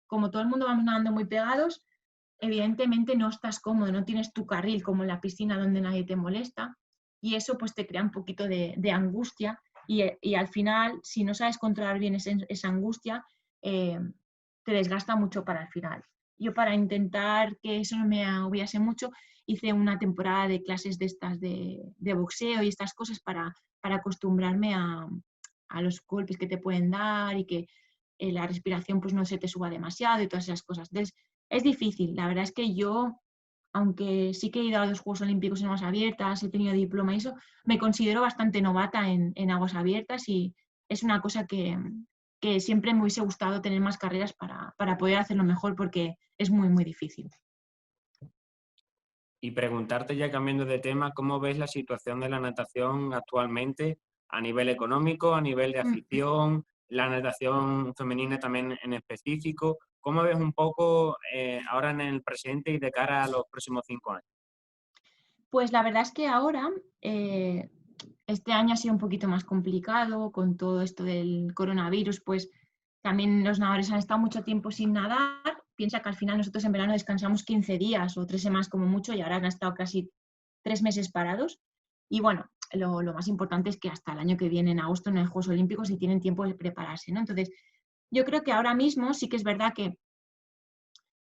como todo el mundo vamos nadando muy pegados, evidentemente no estás cómodo, no tienes tu carril como en la piscina donde nadie te molesta y eso pues te crea un poquito de angustia y al final, si no sabes controlar bien esa angustia, te desgasta mucho para el final. Yo para intentar que eso no me agobiase mucho, hice una temporada de clases de estas de boxeo y estas cosas para acostumbrarme a los golpes que te pueden dar y que la respiración pues no se te suba demasiado y todas esas cosas. Entonces, es difícil. La verdad es que yo, aunque sí que he ido a los Juegos Olímpicos en aguas abiertas, he tenido diploma y eso, me considero bastante novata en aguas abiertas y es una cosa que siempre me hubiese gustado tener más carreras para poder hacerlo mejor porque es muy, muy difícil. Y preguntarte, ya cambiando de tema, ¿cómo ves la situación de la natación actualmente a nivel económico, a nivel de afición, la natación femenina también en específico? ¿Cómo ves un poco ahora en el presente y de cara a los próximos 5 años? Pues la verdad es que ahora, este año ha sido un poquito más complicado con todo esto del coronavirus, pues también los nadadores han estado mucho tiempo sin nadar. Piensa que al final nosotros en verano descansamos 15 días o 3 semanas como mucho y ahora han estado casi 3 meses parados. Y bueno, lo más importante es que hasta el año que viene, en agosto, no hay Juegos Olímpicos y tienen tiempo de prepararse, ¿no? Entonces, yo creo que ahora mismo sí que es verdad que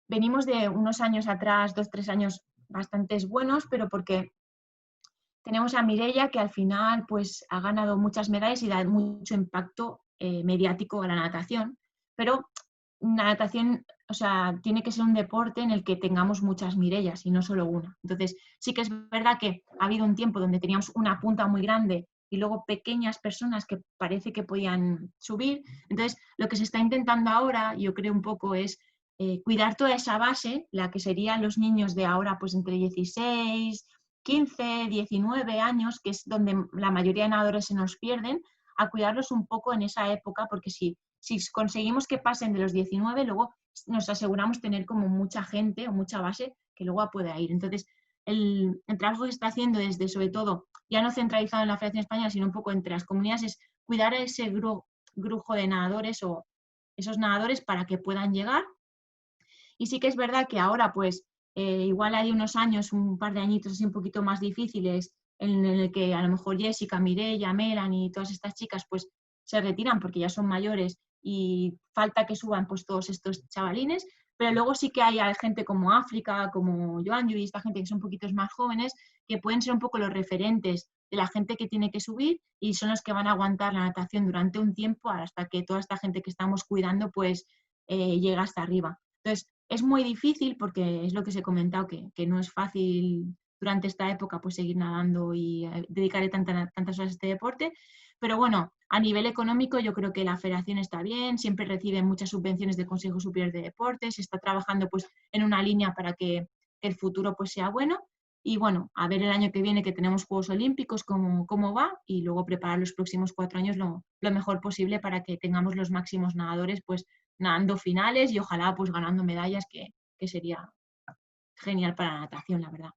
venimos de unos años atrás, 2-3 años bastante buenos, pero porque tenemos a Mireia, que al final pues, ha ganado muchas medallas y da mucho impacto mediático a la natación, pero la natación, o sea, tiene que ser un deporte en el que tengamos muchas Mireias y no solo una. Entonces, sí que es verdad que ha habido un tiempo donde teníamos una punta muy grande y luego pequeñas personas que parece que podían subir. Entonces, lo que se está intentando ahora, yo creo un poco, es cuidar toda esa base, la que serían los niños de ahora, pues entre 16, 15, 19 años, que es donde la mayoría de nadadores se nos pierden, a cuidarlos un poco en esa época, porque si conseguimos que pasen de los 19, luego nos aseguramos tener como mucha gente o mucha base que luego pueda ir. Entonces, el trabajo que se está haciendo desde, sobre todo, ya no centralizado en la Federación Española, sino un poco entre las comunidades, es cuidar a ese grupo de nadadores o esos nadadores para que puedan llegar. Y sí que es verdad que ahora, pues, igual hay unos años, un par de añitos así un poquito más difíciles, en el que a lo mejor Jessica, Mireia, Melanie y todas estas chicas, pues, se retiran porque ya son mayores y falta que suban pues todos estos chavalines, pero luego sí que hay gente como África, como Joanju y esta gente que son un poquito más jóvenes, que pueden ser un poco los referentes de la gente que tiene que subir y son los que van a aguantar la natación durante un tiempo hasta que toda esta gente que estamos cuidando pues llega hasta arriba. Entonces, es muy difícil porque es lo que os he comentado, que no es fácil durante esta época pues seguir nadando y dedicarle tantas horas a este deporte, pero bueno, a nivel económico yo creo que la federación está bien, siempre recibe muchas subvenciones del Consejo Superior de Deportes, está trabajando pues en una línea para que el futuro pues sea bueno y bueno, a ver el año que viene que tenemos Juegos Olímpicos cómo va y luego preparar los próximos 4 años lo mejor posible para que tengamos los máximos nadadores pues nadando finales y ojalá pues ganando medallas que sería genial para la natación, la verdad.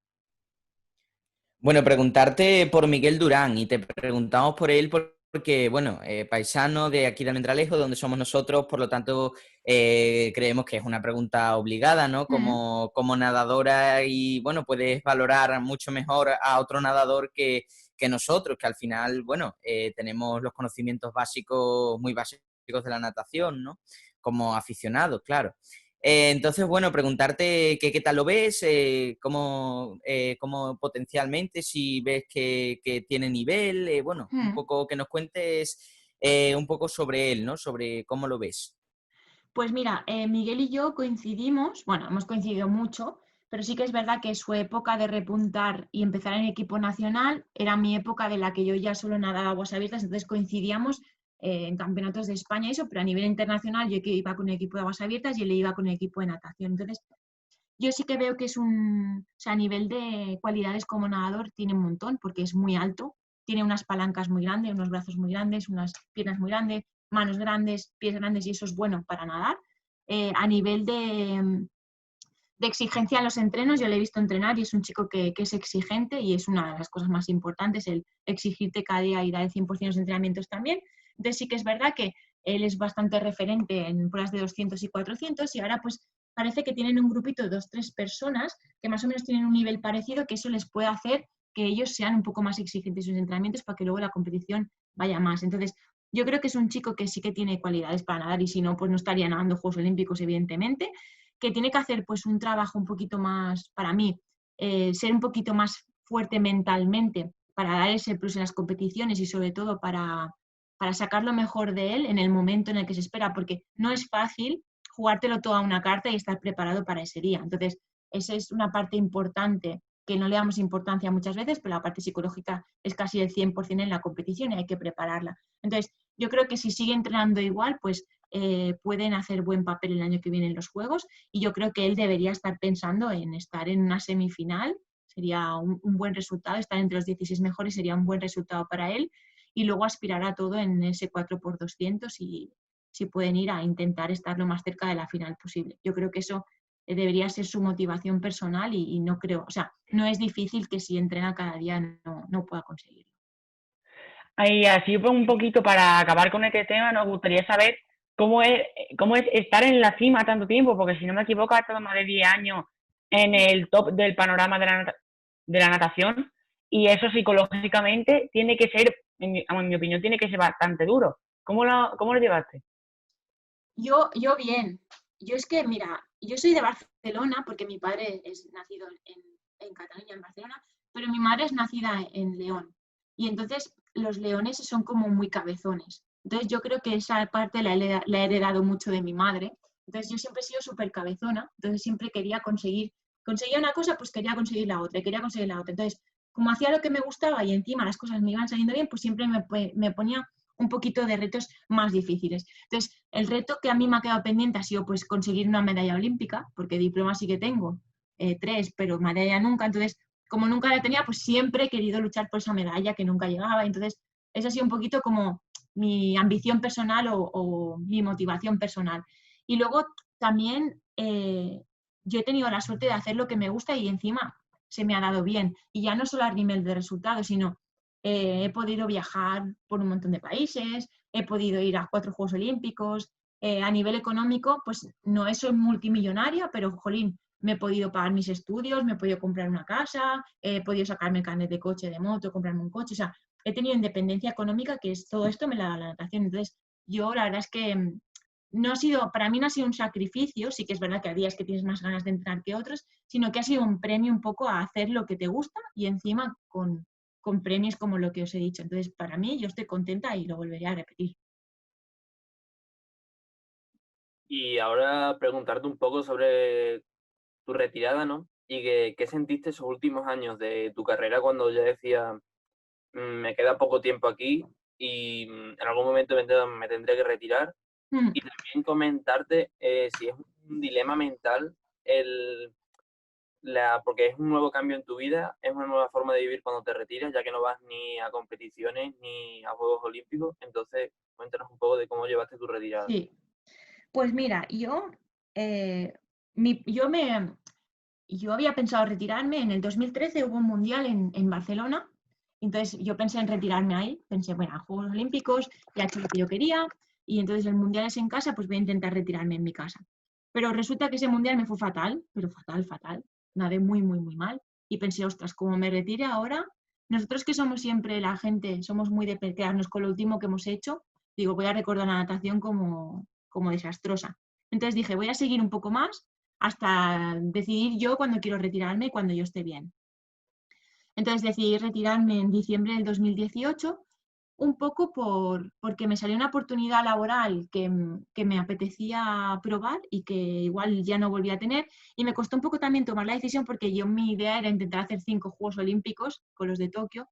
Bueno, preguntarte por Miguel Durán y te preguntamos por él porque, bueno, paisano de aquí de Almendralejo, donde somos nosotros, por lo tanto, creemos que es una pregunta obligada, ¿no? Como nadadora y, bueno, puedes valorar mucho mejor a otro nadador que nosotros, que al final, bueno, tenemos los conocimientos básicos, muy básicos de la natación, ¿no? Como aficionados, claro. Entonces, bueno, preguntarte qué tal lo ves, cómo potencialmente, si ves que tiene nivel, bueno, un poco que nos cuentes un poco sobre él, ¿no? Sobre cómo lo ves. Pues mira, Miguel y yo coincidimos, bueno, hemos coincidido mucho, pero sí que es verdad que su época de repuntar y empezar en equipo nacional era mi época de la que yo ya solo nadaba aguas abiertas, entonces coincidíamos en campeonatos de España y eso, pero a nivel internacional yo iba con un equipo de aguas abiertas y él iba con un equipo de natación. Entonces, yo sí que veo que es o sea, a nivel de cualidades como nadador tiene un montón, porque es muy alto, tiene unas palancas muy grandes, unos brazos muy grandes, unas piernas muy grandes, manos grandes, pies grandes y eso es bueno para nadar. A nivel de exigencia en los entrenos, yo le he visto entrenar y es un chico que es exigente y es una de las cosas más importantes, el exigirte cada día y dar el 100% de los entrenamientos también. Entonces sí que es verdad que él es bastante referente en pruebas de 200 y 400 y ahora pues parece que tienen un grupito de 2-3 personas que más o menos tienen un nivel parecido, que eso les puede hacer que ellos sean un poco más exigentes en sus entrenamientos para que luego la competición vaya más. Entonces, yo creo que es un chico que sí que tiene cualidades para nadar y si no, pues no estaría nadando Juegos Olímpicos, evidentemente, que tiene que hacer pues un trabajo un poquito más, para mí, ser un poquito más fuerte mentalmente para dar ese plus en las competiciones y sobre todo para sacar lo mejor de él en el momento en el que se espera, porque no es fácil jugártelo todo a una carta y estar preparado para ese día. Entonces, esa es una parte importante que no le damos importancia muchas veces, pero la parte psicológica es casi el 100% en la competición y hay que prepararla. Entonces, yo creo que si sigue entrenando igual, pues pueden hacer buen papel el año que viene en los Juegos y yo creo que él debería estar pensando en estar en una semifinal, sería un buen resultado, estar entre los 16 mejores sería un buen resultado para él y luego aspirar a todo en ese 4x200 y si pueden ir a intentar estar lo más cerca de la final posible. Yo creo que eso debería ser su motivación personal y no creo, o sea, no es difícil que si entrena cada día no pueda conseguirlo. Y así un poquito para acabar con este tema, nos gustaría saber cómo es estar en la cima tanto tiempo, porque si no me equivoco, ha estado más de 10 años en el top del panorama de la natación. y eso psicológicamente tiene que ser, en mi opinión, tiene que ser bastante duro. ¿Cómo lo llevaste? Yo bien. Yo es que, mira, yo soy de Barcelona porque mi padre es nacido en Cataluña, en Barcelona, pero mi madre es nacida en León. Y entonces los leoneses son como muy cabezones. Entonces yo creo que esa parte la he heredado mucho de mi madre. Entonces yo siempre he sido súper cabezona. Entonces siempre conseguía una cosa, pues quería conseguir la otra, y quería conseguir la otra. Entonces, como hacía lo que me gustaba y encima las cosas me iban saliendo bien, pues siempre me ponía un poquito de retos más difíciles. Entonces, el reto que a mí me ha quedado pendiente ha sido pues conseguir una medalla olímpica, porque diploma sí que tengo, 3, pero medalla nunca. Entonces, como nunca la tenía, pues siempre he querido luchar por esa medalla que nunca llegaba. Entonces, esa ha sido un poquito como mi ambición personal o mi motivación personal. Y luego también yo he tenido la suerte de hacer lo que me gusta y encima se me ha dado bien. Y ya no solo a nivel de resultados, sino he podido viajar por un montón de países, he podido ir a 4 Juegos Olímpicos. A nivel económico, pues no soy multimillonaria, pero jolín, me he podido pagar mis estudios, me he podido comprar una casa, he podido sacarme el carnet de coche, de moto, comprarme un coche. O sea, he tenido independencia económica, que es todo esto me la da la natación. Entonces, yo la verdad es que no ha sido, para mí no ha sido un sacrificio, sí que es verdad que hay días que tienes más ganas de entrenar que otros, sino que ha sido un premio un poco a hacer lo que te gusta y encima con premios como lo que os he dicho. Entonces, para mí, yo estoy contenta y lo volveré a repetir. Y ahora preguntarte un poco sobre tu retirada, ¿no? Y qué sentiste esos últimos años de tu carrera cuando ya decía, me queda poco tiempo aquí y en algún momento me tendré que retirar. Mm. Y también comentarte si es un dilema mental porque es un nuevo cambio en tu vida, es una nueva forma de vivir cuando te retiras, ya que no vas ni a competiciones ni a Juegos Olímpicos. Entonces, cuéntanos un poco de cómo llevaste tu retirada. Sí, pues mira, mi- yo me, yo había pensado retirarme en el 2013, hubo un mundial en Barcelona, entonces yo pensé en retirarme ahí, pensé, bueno, Juegos Olímpicos, ya he hecho lo que yo quería, y entonces el mundial es en casa, pues voy a intentar retirarme en mi casa. Pero resulta que ese mundial me fue fatal, pero fatal, fatal, nadé muy, muy, muy mal, y pensé, ostras, como me retire ahora, nosotros que somos siempre la gente, somos muy de quedarnos con lo último que hemos hecho, digo, voy a recordar la natación como desastrosa. Entonces dije, voy a seguir un poco más hasta decidir yo cuándo quiero retirarme, cuando yo esté bien. Entonces decidí retirarme en diciembre del 2018, un poco porque me salió una oportunidad laboral que me apetecía probar y que igual ya no volví a tener. Y me costó un poco también tomar la decisión porque mi idea era intentar hacer 5 Juegos Olímpicos con los de Tokio.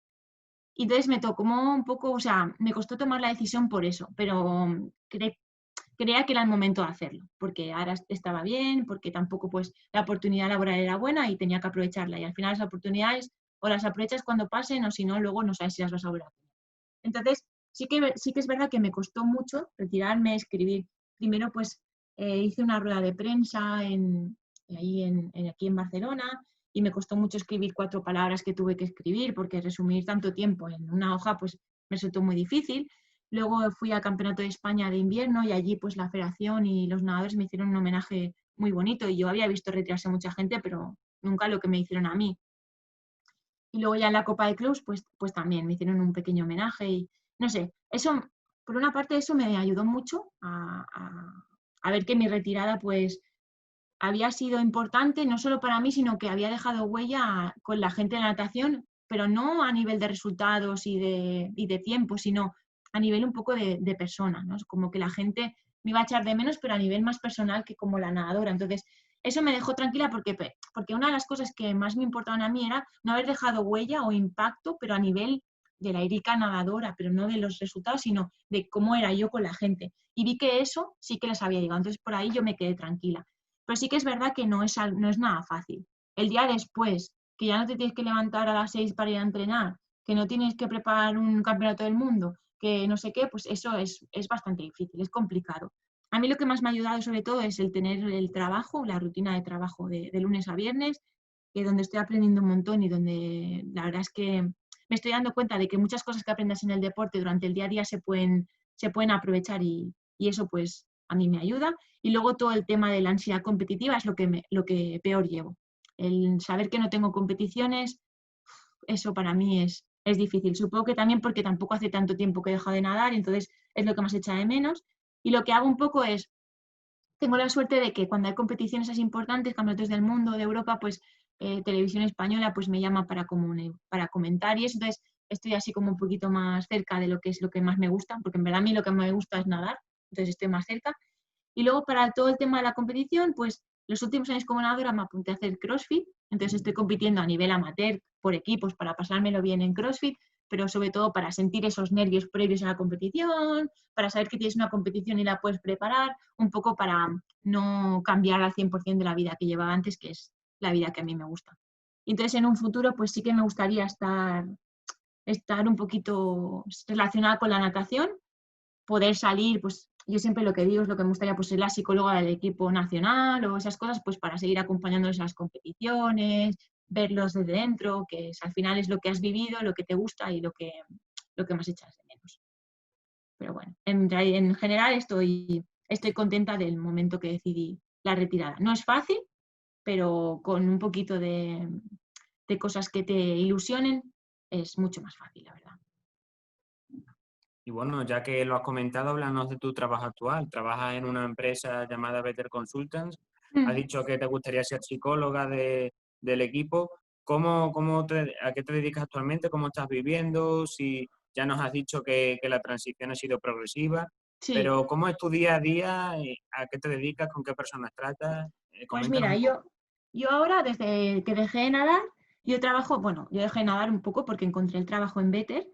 Y entonces me tocó como un poco, o sea, me costó tomar la decisión por eso, pero creía que era el momento de hacerlo, porque ahora estaba bien, porque tampoco pues la oportunidad laboral era buena y tenía que aprovecharla. Y al final las oportunidades o las aprovechas cuando pasen o si no, luego no sabes si las vas a volver a tener. Entonces, sí que es verdad que me costó mucho retirarme, escribir. Primero, pues hice una rueda de prensa aquí en Barcelona y me costó mucho escribir 4 palabras que tuve que escribir porque resumir tanto tiempo en una hoja pues me resultó muy difícil. Luego fui al Campeonato de España de invierno y allí pues la federación y los nadadores me hicieron un homenaje muy bonito y yo había visto retirarse mucha gente, pero nunca lo que me hicieron a mí. Y luego ya en la Copa de Clubs pues también me hicieron un pequeño homenaje y no sé, eso, por una parte eso me ayudó mucho a ver que mi retirada pues había sido importante no solo para mí, sino que había dejado huella con la gente de la natación, pero no a nivel de resultados y de tiempo, sino a nivel un poco de persona, ¿no? Como que la gente me iba a echar de menos, pero a nivel más personal que como la nadadora. Entonces, eso me dejó tranquila porque una de las cosas que más me importaban a mí era no haber dejado huella o impacto, pero a nivel de la Erika nadadora, pero no de los resultados, sino de cómo era yo con la gente. Y vi que eso sí que les había llegado. Entonces, por ahí yo me quedé tranquila. Pero sí que es verdad que no es nada fácil. El día después, que ya no te tienes que levantar a las 6 para ir a entrenar, que no tienes que preparar un campeonato del mundo, que no sé qué, pues eso es bastante difícil, es complicado. A mí lo que más me ha ayudado sobre todo es el tener el trabajo, la rutina de trabajo de lunes a viernes, donde estoy aprendiendo un montón y donde la verdad es que me estoy dando cuenta de que muchas cosas que aprendas en el deporte durante el día a día se pueden aprovechar y eso pues a mí me ayuda. Y luego todo el tema de la ansiedad competitiva es lo que peor llevo. El saber que no tengo competiciones eso para mí es difícil. Supongo que también porque tampoco hace tanto tiempo que he dejado de nadar, entonces es lo que más echa de menos. Y lo que hago un poco es, tengo la suerte de que cuando hay competiciones así importantes, campeonatos del mundo, de Europa, pues Televisión Española pues me llama para comentar y eso. Entonces estoy así como un poquito más cerca de lo que es lo que más me gusta, porque en verdad a mí lo que más me gusta es nadar, entonces estoy más cerca. Y luego para todo el tema de la competición, pues los últimos años como nadadora me apunté a hacer CrossFit, entonces estoy compitiendo a nivel amateur por equipos para pasármelo bien en CrossFit, pero sobre todo para sentir esos nervios previos a la competición, para saber que tienes una competición y la puedes preparar, un poco para no cambiar al 100% de la vida que llevaba antes, que es la vida que a mí me gusta. Entonces en un futuro pues sí que me gustaría estar un poquito relacionada con la natación, poder salir, pues yo siempre lo que digo es lo que me gustaría, pues ser la psicóloga del equipo nacional o esas cosas, pues para seguir acompañándoles a las competiciones, verlos desde dentro, que al final es lo que has vivido, lo que te gusta y lo que más echas de menos. Pero bueno, en general estoy contenta del momento que decidí la retirada. No es fácil, pero con un poquito de cosas que te ilusionen es mucho más fácil, la verdad. Y bueno, ya que lo has comentado, háblanos de tu trabajo actual. Trabajas en una empresa llamada Better Consultants. Has dicho que te gustaría ser psicóloga del equipo. ¿A qué te dedicas actualmente? ¿Cómo estás viviendo? Si ya nos has dicho que la transición ha sido progresiva, Sí. pero ¿cómo es tu día a día? ¿A qué te dedicas? ¿Con qué personas tratas? Pues Coméntanos mira, un poco. yo ahora, desde que dejé de nadar, yo dejé de nadar un poco porque encontré el trabajo en Better.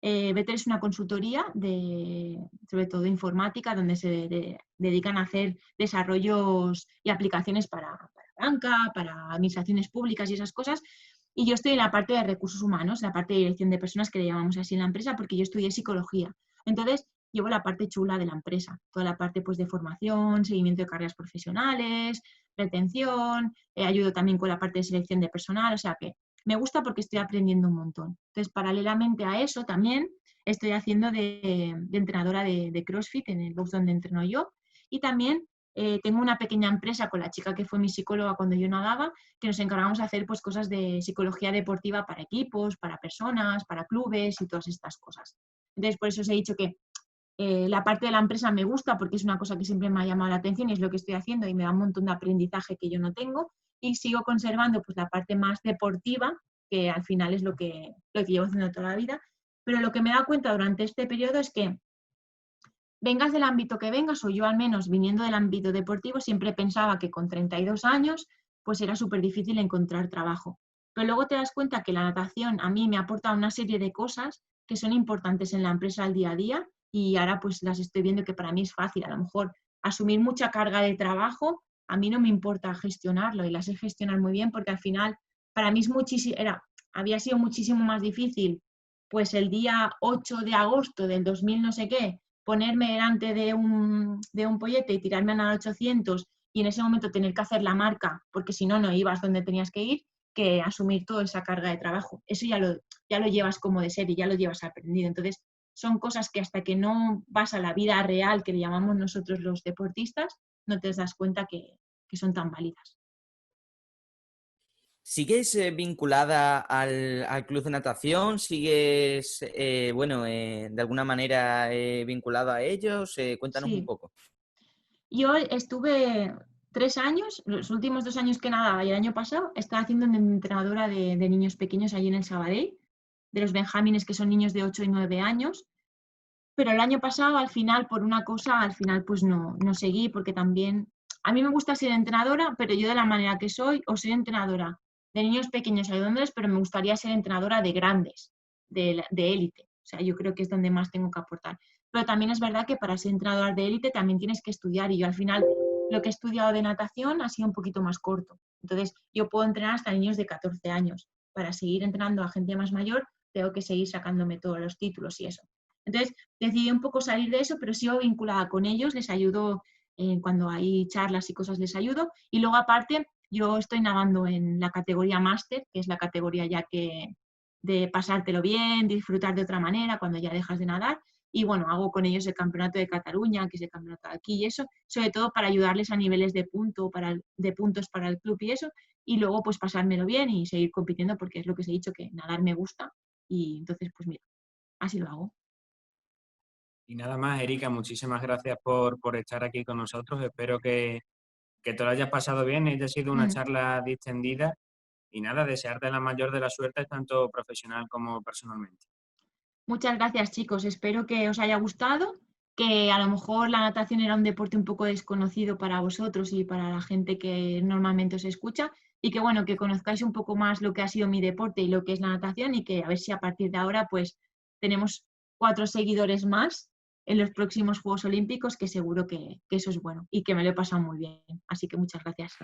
Better es una consultoría sobre todo de informática, donde se dedican a hacer desarrollos y aplicaciones para banca, para administraciones públicas y esas cosas. Y yo estoy en la parte de recursos humanos, la parte de dirección de personas, que le llamamos así en la empresa, porque yo estudié psicología. Entonces, llevo la parte chula de la empresa, toda la parte pues, de formación, seguimiento de carreras profesionales, retención, ayudo también con la parte de selección de personal, o sea que me gusta porque estoy aprendiendo un montón. Entonces, paralelamente a eso, también estoy haciendo de entrenadora de CrossFit en el box donde entreno yo. Y también tengo una pequeña empresa con la chica que fue mi psicóloga cuando yo nadaba, que nos encargamos de hacer pues, cosas de psicología deportiva para equipos, para personas, para clubes y todas estas cosas. Entonces, por eso os he dicho que la parte de la empresa me gusta porque es una cosa que siempre me ha llamado la atención y es lo que estoy haciendo y me da un montón de aprendizaje que yo no tengo. Y sigo conservando pues, la parte más deportiva, que al final es lo que llevo haciendo toda la vida. Pero lo que me he dado cuenta durante este periodo es que vengas del ámbito que vengas, o yo al menos viniendo del ámbito deportivo, siempre pensaba que con 32 años pues era súper difícil encontrar trabajo. Pero luego te das cuenta que la natación a mí me aporta una serie de cosas que son importantes en la empresa al día a día y ahora pues las estoy viendo que para mí es fácil. A lo mejor asumir mucha carga de trabajo, a mí no me importa gestionarlo y la sé gestionar muy bien porque al final para mí había sido muchísimo más difícil pues el día 8 de agosto del 2000 no sé qué, ponerme delante de un pollete y tirarme a nadar 800 y en ese momento tener que hacer la marca porque si no, no ibas donde tenías que ir, que asumir toda esa carga de trabajo. Eso ya lo llevas como de ser y ya lo llevas aprendido. Entonces, son cosas que hasta que no vas a la vida real, que le llamamos nosotros los deportistas, no te das cuenta que son tan válidas. ¿Sigues vinculada al club de natación? ¿Sigues, de alguna manera vinculado a ellos? Cuéntanos un Sí. poco. Yo estuve 3 años, los últimos 2 años que nadaba y el año pasado, estaba haciendo de entrenadora de niños pequeños allí en el Sabadell, de los benjamines, que son niños de 8 y 9 años. Pero el año pasado, al final, por una cosa, pues no seguí, porque también a mí me gusta ser entrenadora, pero yo de la manera que soy entrenadora de niños pequeños ayudándoles, pero me gustaría ser entrenadora de grandes, de élite. O sea, yo creo que es donde más tengo que aportar. Pero también es verdad que para ser entrenadora de élite también tienes que estudiar y yo al final lo que he estudiado de natación ha sido un poquito más corto. Entonces, yo puedo entrenar hasta niños de 14 años. Para seguir entrenando a gente más mayor, tengo que seguir sacándome todos los títulos y eso. Entonces, decidí un poco salir de eso, pero sigo vinculada con ellos, les ayudo cuando hay charlas y cosas, les ayudo. Y luego, aparte, yo estoy nadando en la categoría máster, que es la categoría ya que de pasártelo bien, disfrutar de otra manera cuando ya dejas de nadar. Y bueno, hago con ellos el campeonato de Cataluña, que es el campeonato de aquí y eso, sobre todo para ayudarles a niveles de puntos para el club y eso. y luego pues pasármelo bien y seguir compitiendo porque es lo que os he dicho, que nadar me gusta y entonces pues mira, así lo hago. Y nada más, Erika, muchísimas gracias por estar aquí con nosotros. Espero que te lo hayas pasado bien, haya sido una charla distendida y nada, desearte la mayor de las suertes tanto profesional como personalmente. Muchas gracias, chicos. Espero que os haya gustado, que a lo mejor la natación era un deporte un poco desconocido para vosotros y para la gente que normalmente os escucha y que bueno, que conozcáis un poco más lo que ha sido mi deporte y lo que es la natación y que a ver si a partir de ahora pues tenemos 4 seguidores más en los próximos Juegos Olímpicos, que seguro que eso es bueno y que me lo he pasado muy bien. Así que muchas gracias.